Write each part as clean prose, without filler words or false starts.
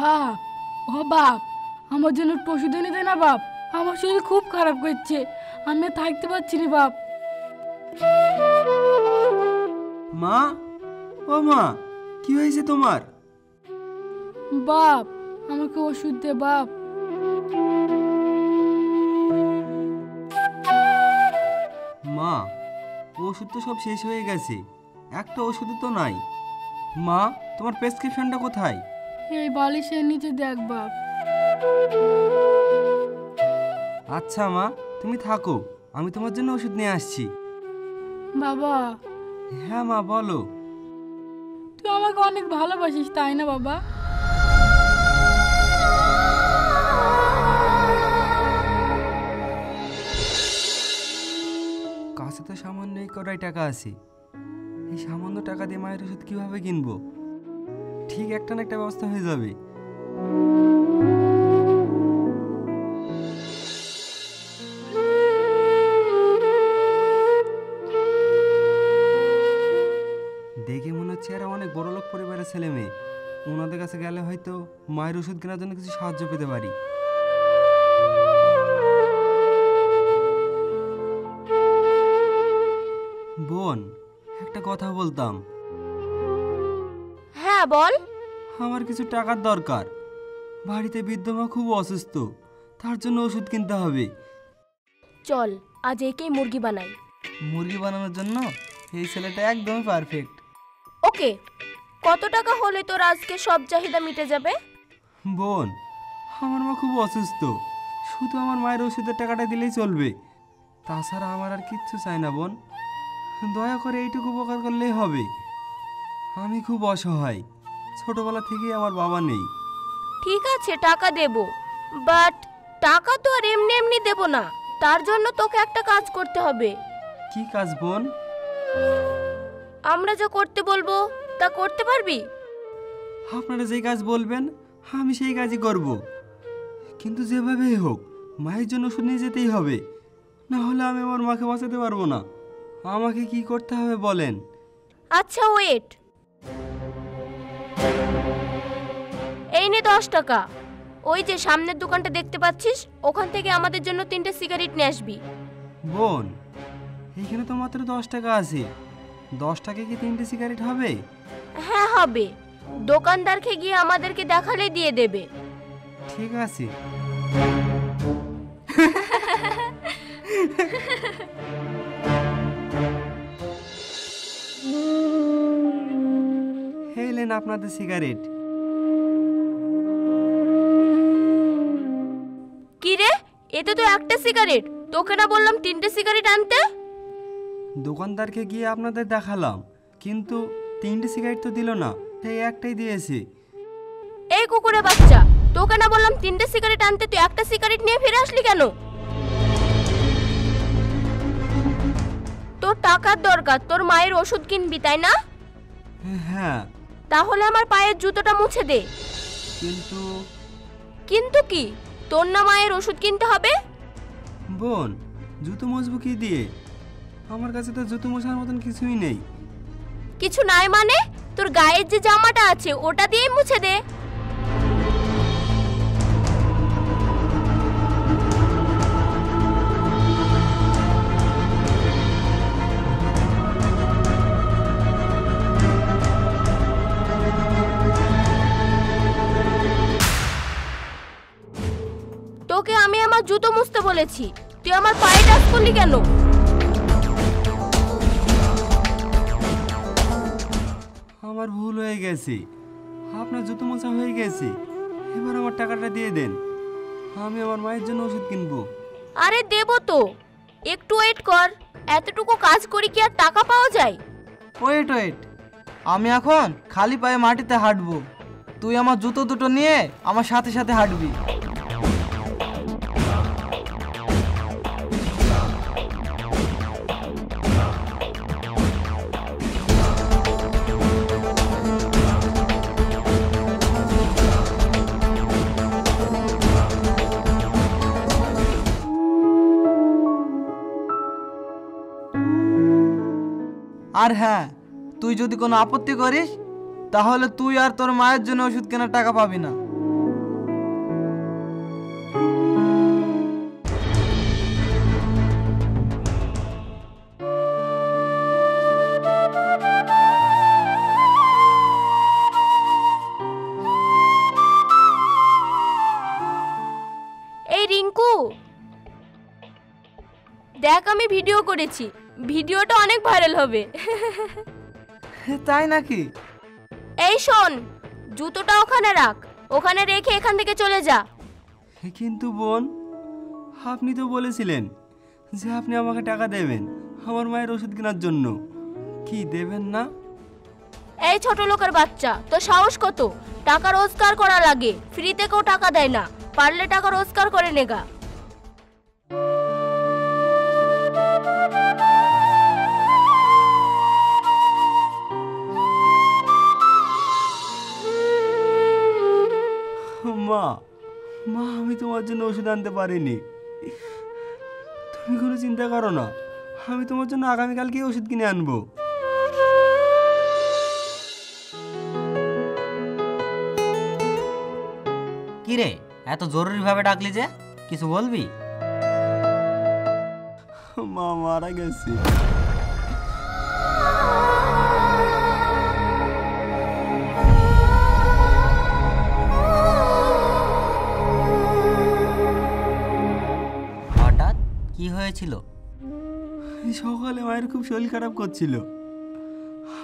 বাপ, ও বাপ, আমার জন্য একটু ওষুধ এনে দে না বাপ। আমার শরীর খুব খারাপ করছে, আমি আর থাকতে পারছি না বাপ। মা, ও মা, কি হয়েছে তোমার? বাপ, আমাকে ওষুধ দে বাপ। মা, ওষুধ তো সব শেষ হয়ে গেছে, একটা ওষুধ তো নাই। মা, তোমার প্রেসক্রিপশনটা কোথায়? এই বালিশের নিচে দেখ বাপ। আচ্ছা মা, তুমি থাকো, আমি তোমার জন্য ওষুধ নিয়ে আসছি। বাবা, হ্যাঁ মা, বলো। তুই আমাকে অনেক ভালোবাসিস তাই না বাবা? কাছে তো সামান্য এই কটাই টাকা আছে, এই সামান্য টাকা দিয়ে মায়ের ওষুধ কিভাবে কিনবো? ঠিক একটা না একটা ব্যবস্থা হয়ে যাবে। দেখে মনে হচ্ছে এরা অনেক বড় লোক পরিবারের ছেলে মেয়ে। ওনাদের কাছে গেলে হয়তো মায়ের ওষুধ কেনার জন্য কিছু সাহায্য পেতে পারি। বোন, একটা কথা বলতাম। হ্যাঁ বল। আমার কিছু টাকার দরকার, বাড়িতে বৃদ্ধ মা খুব অসুস্থ, তার জন্য ওষুধ কিনতে হবে। চল আজ একেই মুরগি বানাই। মুরগি বানানোর জন্য এই ছেলেটা একদমই পারফেক্ট। ওকে, কত টাকা হলে তোর আজকে সব চাহিদা মিটে যাবে? বোন, আমার মা খুব অসুস্থ, শুধু আমার মায়ের ওষুধের টাকাটা দিলেই চলবে। তাছাড়া আমার আর কিচ্ছু চাই না বোন, দয়া করে এইটুকু উপকার করলেই হবে। আমি খুব অসহায়, ছোটবেলা থেকেই আমার বাবা নেই। ঠিক আছে, টাকা দেব, বাট টাকা তো আর এমনি এমনি দেব না, তার জন্য তোকে একটা কাজ করতে হবে। কি কাজ বোন? আমরা যা করতে বলবো তা করতে পারবি? আপনারা যে কাজ বলবেন আমি সেই কাজই করব, কিন্তু যেভাবেই হোক মায়ের জন্য ওষুধ নিয়ে যেতেই হবে, না হলে আমি আমার মাকে বাঁচাতে পারবো না। আমাকে কি করতে হবে বলেন? আচ্ছা ওয়েট, এই নে 10 টাকা। ওই যে সামনের দোকানটা দেখতে পাচ্ছিস, ওখান থেকে আমাদের জন্য 3টে সিগারেট নিয়ে আসবি। বোন, এখানে তো মাত্র 10 টাকা আছে, 10 টাকা কি 3টে সিগারেট হবে? হ্যাঁ হবে, দোকানদারকে গিয়ে আমাদেরকে দেখালে দিয়ে দেবে। ঠিক আছে। হেলেন আপনাদের সিগারেট। কি রে, এতে তো একটা সিগারেট, তোকে না বললাম 3টে সিগারেট আনতে? দোকানদারকে গিয়ে আপনাদের দেখালাম, কিন্তু 3টে সিগারেট তো দিল না, সেই একটাই দিয়েছে। এই কুকুরের বাচ্চা, তোকে না বললাম 3টে সিগারেট আনতে, তুই একটা সিগারেট নিয়ে ফিরে আসলি কেন? তোর টাকার দরকার, তোর মায়ের ওষুধ কিনবি তাই না? হ্যাঁ। তাহলে আমার পায়ের জুতোটা মুছে দে। কিন্তু কিন্তু কি, তোর না মায়ের ওষুধ কিনতে হবে? বোন, জুতো মুছবো কি দিয়ে? আমার কাছে তো জুতো মোছার মতন কিছুই নেই। কিছু নাই মানে? তোর গায়ের যে জামাটা আছে ওটা দিয়েই মুছে দে। তোকে আমি আমার জুতো মুছতে বলেছি, তুই আমার পায়ে টাচ করলি কেন? আমার ভুল হয়ে গেছে, আপনার জুতো মোছা হয়ে গেছে, এবার আমার টাকাটা দিয়ে দেন, আমি আমার মায়ের জন্য ওষুধ কিনবো। আরে দেব তো, একটু ওয়েট কর, এতটুকু কাজ করি কি আর টাকা পাওয়া যায়? ওয়েট ওয়েট, আমি এখন খালি পায়ে মাটিতে হাঁটবো, তুই আমার জুতো দুটো নিয়ে আমার সাথে সাথে হাঁটবি। আর হ্যাঁ, তুই যদি কোনো আপত্তি করিস তাহলে তুই আর তোর মায়ের জন্য ওষুধ কেনার টাকা পাবি না। আমি ভিডিও করেছি, ভিডিওটা অনেক ভাইরাল হবে। তাই নাকি? এই শোন, জুতোটা ওখানে রাখ, ওখানে রেখে এখান থেকে চলে যা। কিন্তু বোন, আপনি তো বলেছিলেন যে আপনি আমাকে টাকা দেবেন আমার মায়ের ওষুধ কেনার জন্য। কি দেবেন না? এই ছোট লোকের বাচ্চা, তো সাহস কত? টাকা রোজগার করা লাগে, ফ্রিতে কেউ টাকা দেয় না, পারলে টাকা রোজগার করে নেগা। মা, মা আমি তোমার জন্য ওষুধ আনতে পারিনি। তুমি কোনো চিন্তা করো না, আমি তোমার জন্য আগামীকালকেই ওষুধ কিনে আনবো। কি রে, এত জরুরিভাবে ডাকলি যে? কিছু বলবি? মা মারা গেছে। হঠাৎ কি হয়েছিল? সকালে মায়ের খুব শরীর খারাপ করছিল,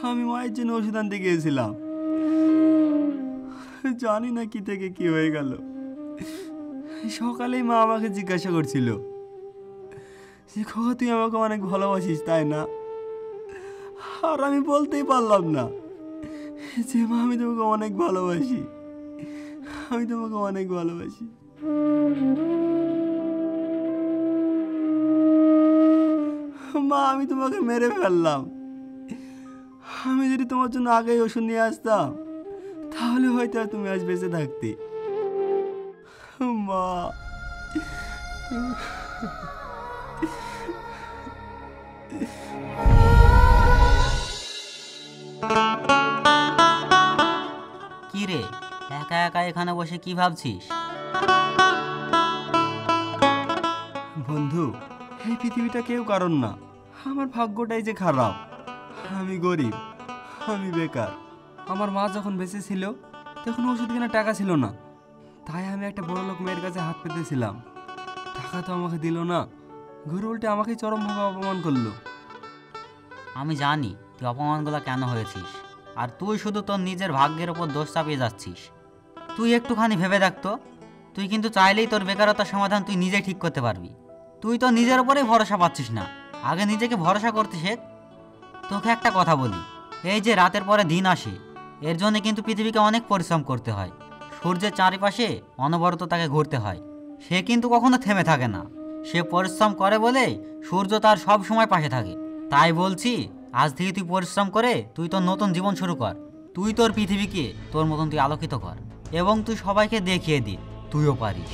আমি মায়ের জন্য ওষুধ আনতে গিয়েছিলাম। জানি না কি থেকে কি হয়ে গেল। সকালেই মা আমাকে জিজ্ঞাসা করছিল যে খোকা তুই আমাকে অনেক ভালোবাসিস তাই না? আর আমি বলতেই পারলাম না যে মা আমি তোমাকে অনেক ভালোবাসি, আমি তোমাকে অনেক ভালোবাসি। মা আমি তোমাকে মেরে ফেললাম। আমি যদি তোমার জন্য আগেই ওষুধ নিয়ে আসতাম তাহলে হয়তো আর তুমি আজ বেঁচে থাকতে। মা কি রে, একা একা এখানে বসে কি ভাবছিস? বন্ধু, এই পৃথিবীটা কেউ কারণ না, আমার ভাগ্যটাই যে খারাপ। আমি গরিব, আমি বেকার। আমার মা যখন বেঁচে ছিল তখন ওষুধ কেনার টাকা ছিল না, তাই আমি একটা বড় লোক মেয়ের কাছে হাত পেতেছিলাম। টাকা তো আমাকে দিল না, ঘুরে উল্টে আমাকে চরমভাবে অপমান করলো। আমি জানি তুই অপমানগুলো কেন হয়েছিস, আর তুই শুধু তোর নিজের ভাগ্যের ওপর দোষ চাপিয়ে যাচ্ছিস। তুই একটুখানি ভেবে দেখতো, তুই কিন্তু চাইলেই তোর বেকারতার সমাধান তুই নিজে ঠিক করতে পারবি। তুই তো নিজের ওপরেই ভরসা পাচ্ছিস না, আগে নিজেকে ভরসা করতে শেখ। তোকে একটা কথা বলি, এই যে রাতের পরে দিন আসে, এর জন্য কিন্তু পৃথিবীকে অনেক পরিশ্রম করতে হয়। সূর্যের চারিপাশে অনবরত তাকে ঘুরতে হয়, সে কিন্তু কখনো থেমে থাকে না। সে পরিশ্রম করে বলেই সূর্য তার সব সময় পাশে থাকে। তাই বলছি, আজ থেকে তুই পরিশ্রম করে তুই তোর নতুন জীবন শুরু কর। তুই তোর পৃথিবীকে তোর মতন তুই আলোকিত কর, এবং তুই সবাইকে দেখিয়ে দি তুইও পারিস।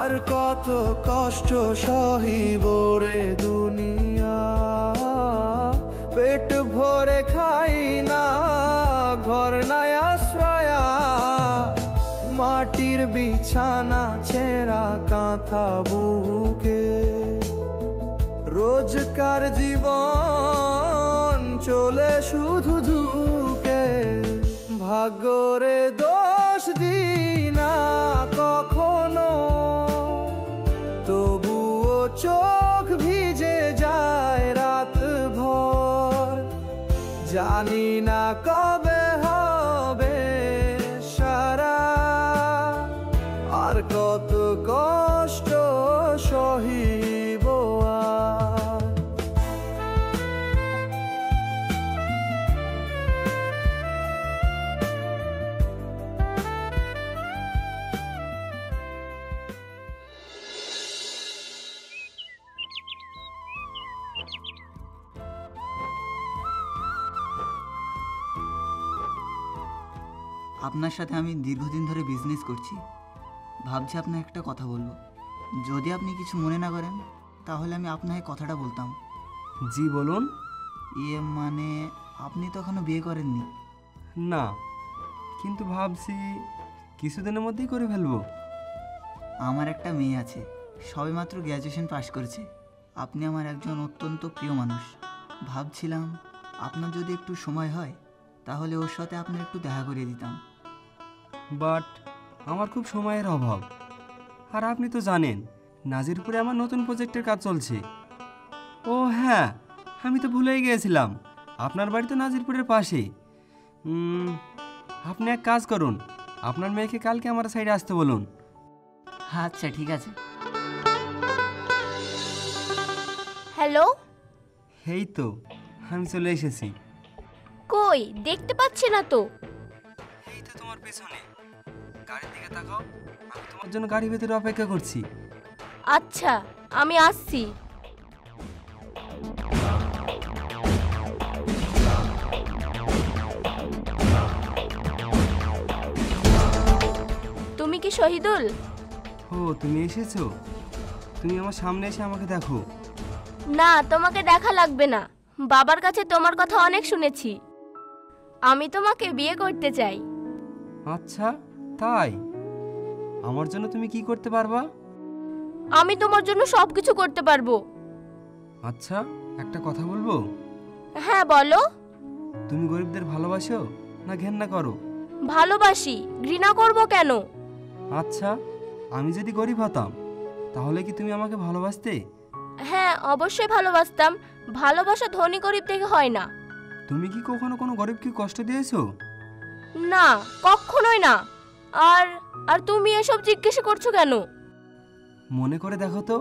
আর কত কষ্ট সহিব রে দুনিয়া, পেট ভরে খাই না, ঘর নাই আশ্রয়া, মাটির বিছানা ছেঁড়া কাঁথা বুকে, রোজকার জীবন চলে শুধু ধুকে। ভাগ্যরে দোষ দিনা কখনো, তবুও চোখ ভিজে যায় রাত ভর, জানি না কবে হবে সারা, আর কত কষ্ট সহিব আর। আপনার সাথে আমি দীর্ঘদিন ধরে বিজনেস করছি, ভাবছি আপনার একটা কথা বলবো। যদি আপনি কিছু মনে না করেন তাহলে আমি আপনাকে কথাটা বলতাম। জি বলুন। মানে আপনি তো এখনো বিয়ে করেননি? না, কিন্তু ভাবছি কিছুদিনের মধ্যেই করে ফেলবো। আমার একটা মেয়ে আছে, সবেমাত্র গ্র্যাজুয়েশন পাশ করেছে। আপনি আমার একজন অত্যন্ত প্রিয় মানুষ। ভাবছিলাম আপনার যদি একটু সময় হয় তাহলে ওর সাথে আপনার একটু দেখা করিয়ে দিতাম। বাট আমার খুব সময়ের অভাব। আর আপনি তো জানেন নাজিরপুরে আমার নতুন প্রজেক্টের কাজ চলছে। ও হ্যাঁ, আমি তো ভুলেই গিয়েছিলাম, আপনার বাড়ি তো নাজিরপুরের পাশে। আপনি এক কাজ করুন, আপনার মেয়েকে কালকে আমার সাইডে আসতে বলুন। আচ্ছা ঠিক আছে। হ্যালো, এই তো আমি চলে এসেছি। কই দেখতে পাচ্ছি না তো। এই তো তোমার পেছনে, গাড়ির দিকে তাকাও, আমি তোমার জন্য গাড়ি ভেতরে অপেক্ষা করছি। আচ্ছা, আমি আসছি। তুমি কি শহীদুল? ও তুমি এসেছো, তুমি আমার সামনে এসে আমাকে দেখো। না, তোমাকে দেখা লাগবে না, বাবার কাছে তোমার কথা অনেক শুনেছি। আমি তোমাকে বিয়ে করতে চাই। আচ্ছা তাই? আমার জন্য তুমি কি করতে পারবা? আমি তোমার জন্য সবকিছু করতে পারবো। আচ্ছা একটা কথা বলবো? হ্যাঁ বলো। তুমি গরিবদের ভালোবাসো না ঘেন্না করো? ভালোবাসি, ঘৃণা করব কেন? আচ্ছা আমি যদি গরিব হতাম তাহলে কি তুমি আমাকে ভালোবাসতে? হ্যাঁ অবশ্যই ভালোবাসতাম। ভালোবাসা ধনী গরিব দেখে হয় না। তুমি কি কখনো কোনো গরিবকে কষ্ট দিয়েছো? না, কখনোই না। আর আর তুমি এসব জিজ্ঞেস করছো কেন? মনে করে দেখো তো,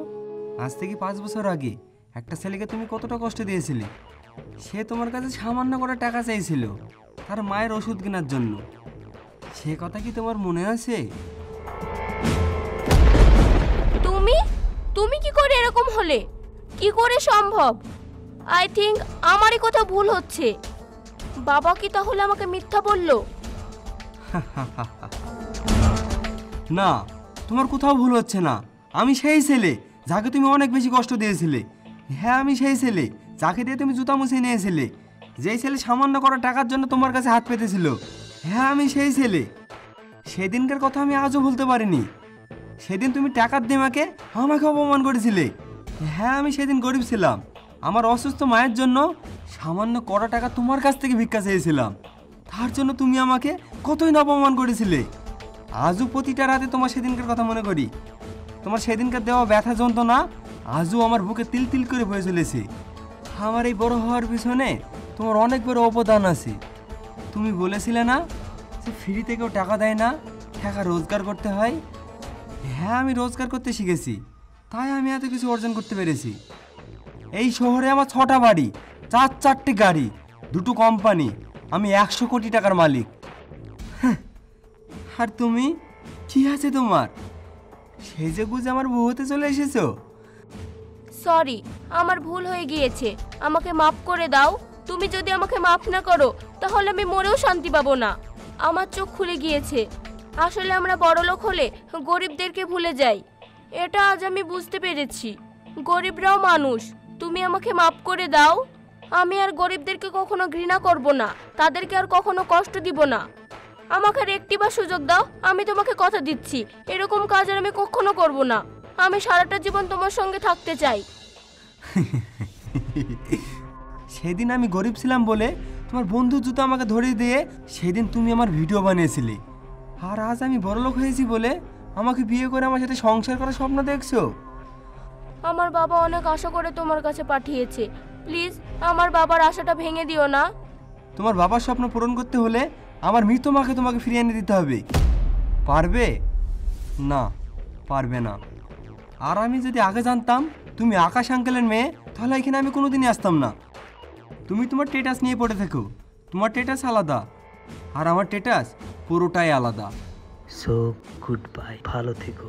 আজ থেকে 5 বছর আগে একটা ছেলেকে তুমি কতটা কষ্ট দিয়েছিলে। সে তোমার কাছে সামান্য করে টাকা চাইছিল তার মায়ের ওষুধ কেনার জন্য। সে কথা কি তোমার মনে আছে? তুমি তুমি কি করে এরকম হলে? কি করে সম্ভব? আই থিংক আমারই কোথাও ভুল হচ্ছে। বাবা কি তাহলে আমাকে মিথ্যা বললো? না, তোমার কোথাও ভুল হচ্ছে না। আমি সেই ছেলে যাকে তুমি অনেক বেশি কষ্ট দিয়েছিলে। হ্যাঁ আমি সেই ছেলে যাকে দিয়ে তুমি জুতা মুছে নিয়েছিলে, যেই ছেলে সামান্য করা টাকার জন্য তোমার কাছে হাত পেতেছিল। হ্যাঁ আমি সেই ছেলে। সেদিনকার কথা আমি আজও ভুলতে পারিনি। সেদিন তুমি টাকার দিমাকে আমাকে অপমান করেছিলে। হ্যাঁ আমি সেদিন গরিব ছিলাম, আমার অসুস্থ মায়ের জন্য সামান্য কড়া টাকা তোমার কাছ থেকে ভিক্ষা চেয়েছিলাম। তার জন্য তুমি আমাকে কতই না অপমান করেছিলে। আজও প্রতিটা রাতে তোমার সেদিনকার কথা মনে করি। তোমার সেদিনকার দেওয়া ব্যথা যন্ত্রণা আজও আমার বুকে তিল তিল করে বয়ে চলেছে। আমার এই বড় হওয়ার পিছনে তোমার অনেক বড় অবদান আছে। তুমি বলেছিলে না যে ফ্রিতে কেউ টাকা দেয় না, টাকা রোজগার করতে হয়। হ্যাঁ আমি রোজগার করতে শিখেছি, তাই আমি এত কিছু অর্জন করতে পেরেছি। এই শহরে আমার 6টা বাড়ি, 4টি গাড়ি, 2টো কোম্পানি, আমি 100 কোটি টাকার মালিক। আর তুমি কি আছে তোমার? সেই যে গুজ আমার বউ হতে চলে এসেছো। সরি, আমার ভুল হয়ে গিয়েছে, আমাকে মাফ করে দাও। তুমি যদি আমাকে মাফ না করো তাহলে আমি মরেও শান্তি পাবো না। আমার চোখ খুলে গিয়েছে। আসলে আমরা বড়লোক হলে গরিবদেরকে ভুলে যাই, এটা আজ আমি বুঝতে পেরেছি। গরিবরাও মানুষ, তুমি আমাকে মাফ করে দাও। আমি আর গরিবদেরকে কখনো ঘৃণা করব না, তাদেরকে আর কখনো কষ্ট দিব না। আমাকে আর একটিবার সুযোগ দাও, আমি তোমাকে কথা দিচ্ছি এরকম কাজ আর আমি কখনো করব না। আমি সারাটা জীবন তোমার সঙ্গে থাকতে চাই। সেদিন আমি গরিব ছিলাম বলে তোমার বন্ধু জুতো আমাকে ধরিয়ে দিয়ে সেদিন তুমি আমার ভিডিও বানিয়েছিলে। আর আজ আমি বড়লোক হয়েছি বলে আমাকে বিয়ে করে আমার সাথে সংসার করার স্বপ্ন দেখছো। আমার বাবা অনেক আশা করে তোমার কাছে পাঠিয়েছে, প্লিজ আমার বাবার আশাটা ভেঙে দিও না। তোমার বাবার স্বপ্ন পূরণ করতে হলে আমার মৃত মাকে তোমাকে ফিরিয়ে এনে দিতে হবে। পারবে? না পারবে না। আর আমি যদি আগে জানতাম তুমি আকাশ আঙ্কেলের মেয়ে তাহলে এখানে আমি কোনোদিনই আসতাম না। তুমি তোমার স্ট্যাটাস নিয়ে পড়ে থেকো, তোমার স্ট্যাটাস আলাদা আর আমার স্ট্যাটাস পুরোটাই আলাদা। সো গুড বাই, ভালো থেকো।